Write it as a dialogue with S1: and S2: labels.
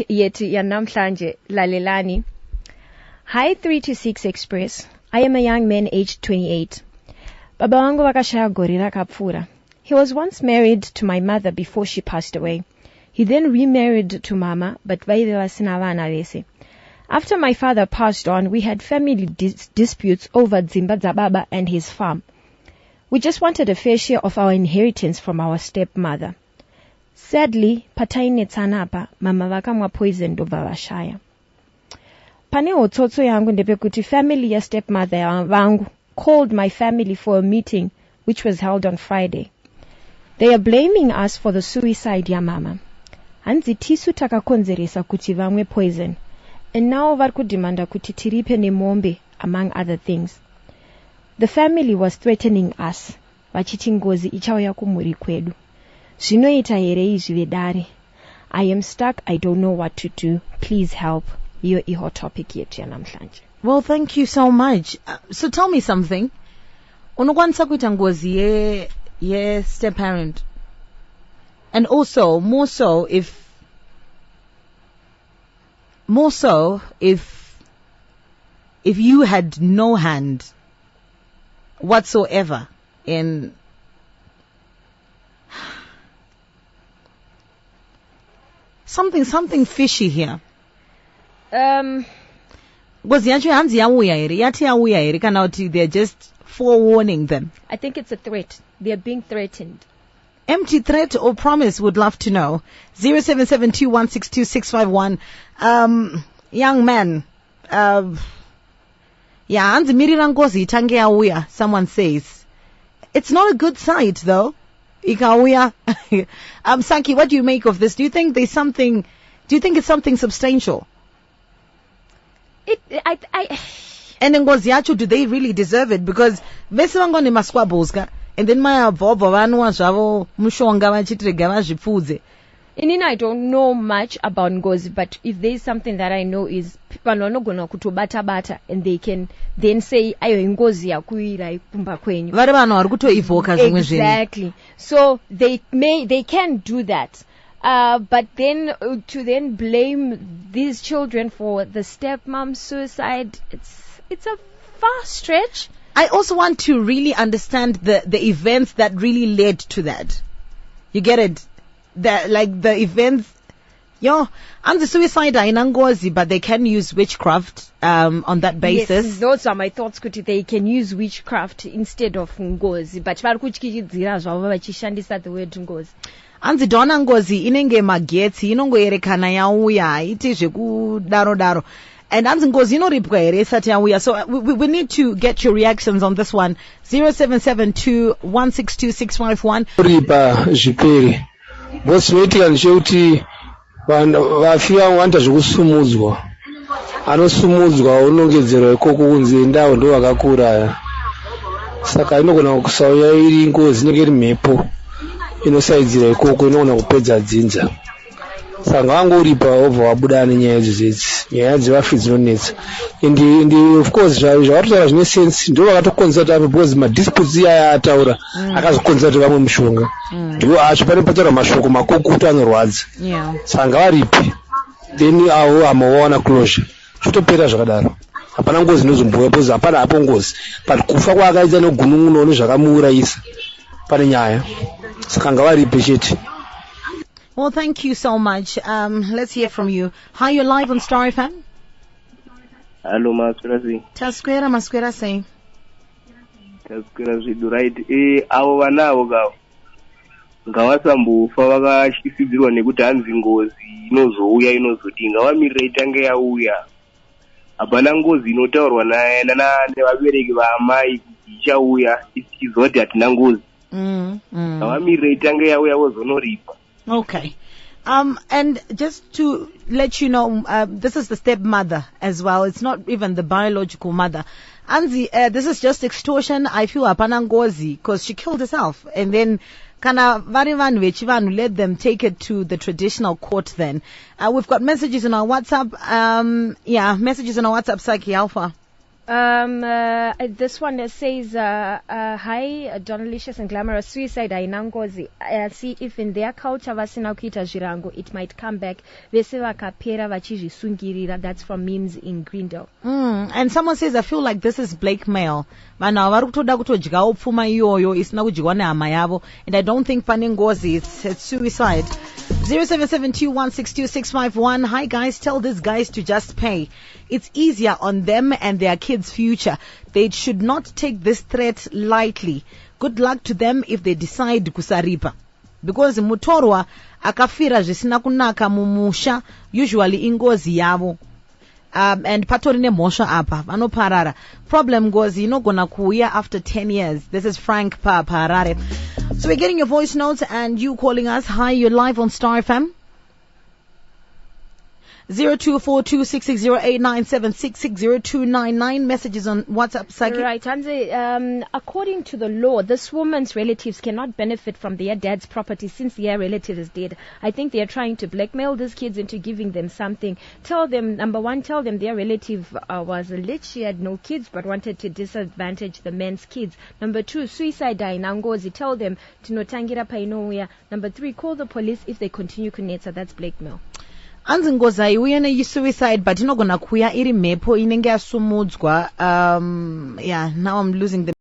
S1: Yetu ya namhlanje lalelani. Hi 326 Express. I am a young man aged 28. Baba wangu wakashaya gori rakapfura. He was once married to my mother before she passed away. He then remarried to mama, but vaive vasina vana vese. After my father passed on, we had family disputes over Dzimba Baba and his farm. We just wanted a fair share of our inheritance from our stepmother. Sadly, pataine tsanapa, mama vakamwa poison ndobva vashaya. Pane hotsotso yangu ndepekuti family ya stepmother vangu called my family for a meeting which was held on Friday. They are blaming us for the suicide ya mama. Hanzi tisu takakonzeresa kuti vamwe poison. And now vari kudimanda kuti tiripe nemombe, among other things. The family was threatening us. Vachiti ngozi ichauya kumhuri kwedu. Zvinoita here izvi vedare. I am stuck. I don't know what to do. Please help. Iyo iho topic yetu ya namhlanje.
S2: Well, thank you so much. So tell me something. Unokwanisa kuita ngozi ye step parent. And also, more so if you had no hand whatsoever in something fishy here. Because they're just forewarning them.
S1: I think it's a threat. They're being threatened.
S2: Empty threat or promise, would love to know. 0772162651. Young man. Someone says. It's not a good sight though. Sanki, what do you make of this? Do you think it's something substantial? And then do they really deserve it? Because and then my
S1: I don't know much about Ngozi, but if there's something that I know is bata and they can then say ayo Ngozi yakuira ikumba kwenyu. Exactly. So they can do that. But then to then blame these children for the stepmom's suicide, it's a far stretch.
S2: I also want to really understand the events that really led to that. You get it? The events, and the suicide are in Ngozi, but they can use witchcraft on that basis.
S1: Yes, those are my thoughts. They can use witchcraft instead of Ngozi, but vachishandisa the word Ngozi.
S2: Anzi dona Ngozi inenge magetsi inongoerekana yauya iti zvekudaro. And Anzi Ngozi inoripwa here isati yauya. So we need to get your reactions on this one. 0772162651.
S3: Ripa zvipere. Bosi noitika ndechekuti vafia wanta zvekusumudzwa. Anosumudzwa unongedzerwa ikoko kunzi ndao ndo vakakura. Saka inogona kusauya iri Ngozi inenge iri mhepo. Inosaidzira ikoko inogona kupedza dzinza. Saka ngangoripa obva wabuda nenyaya idzi nyaya dzevafi dzinonetsa. And of course zvavatotaura zvine sense ndo vakatokonzera kuti apo because madisputes aya ataura akazokonzera kuti vamwe mushonga ndiwo acho pane pataura mashoko makukutu anorwadza. Saka ngavaripi then avo amaona closure chotopera zvakadaro. Hapana Ngozi inozomboya because hapana apo Ngozi but kufa kwaakaita negunun'uno nezvakamuurayisa pane nyaya. Saka ngavaripi chete.
S2: Well, thank you so much. Let's hear from you. Hi, you're live on Star FM.
S4: Hello, Masquera.
S2: Masquera say.
S4: Masquera do right. Avo vanavo ngavasambofa vakashisidzirwa nekuti hanzi Ngozi inozouya inozoti ngavamirira itange yauya. Hapana Ngozi inotaurwa nevabereki vaamai kuti ichauya ichizoti hatina Ngozi. Ngavamirira itange yauya vozonoripa.
S2: Okay. And just to let you know, this is the stepmother as well. It's not even the biological mother. Anzi, this is just extortion. I feel hapana Ngozi because she killed herself. And then kana varivan vechivanu let them take it to the traditional court then. We've got messages on our WhatsApp. Messages on our WhatsApp, Saki Alpha.
S1: This one says, hi, Donalicious and Glamorous, suicide ainangozi. See if in their culture vasina kuita zvirango, it might come back. Vese vakapera vachizvisungirira. That's from memes in Greendale.
S2: And someone says, I feel like this is blackmail. Vanhu vari kutoda kutodyawo pfuma iyoyo isina kudyiwa nehama yavo. And I don't think pane ngozi, it's suicide. 0772162651. Hi guys, tell these guys to just pay. It's easier on them and their kids' future. They should not take this threat lightly. Good luck to them if they decide kusaripa. Because mutorwa akafira zvisina kunaka mumusha, usually ingozi yavo. And patorine mosha apa vanoparara. Problem ngozi inogona kuuya after 10 years. This is Frank Parare. So we're getting your voice notes and you calling us. Hi, you're live on Star FM. 0242660897660299. Messages on WhatsApp. Saki.
S1: Right, Hansi, according to the law, this woman's relatives cannot benefit from their dad's property since their relative is dead. I think they are trying to blackmail these kids into giving them something. Tell them, number one, tell them their relative was a lich. She had no kids but wanted to disadvantage the man's kids. Number two, suicide inangozi. Tell them to notangira painowea. Number three, call the police if they continue kunetsa. That's blackmail.
S2: Anzi ngozi haiuya ne-suicide but inogona kuuya iri mhepo inenge yasumudzwa. Yeah, now I'm losing the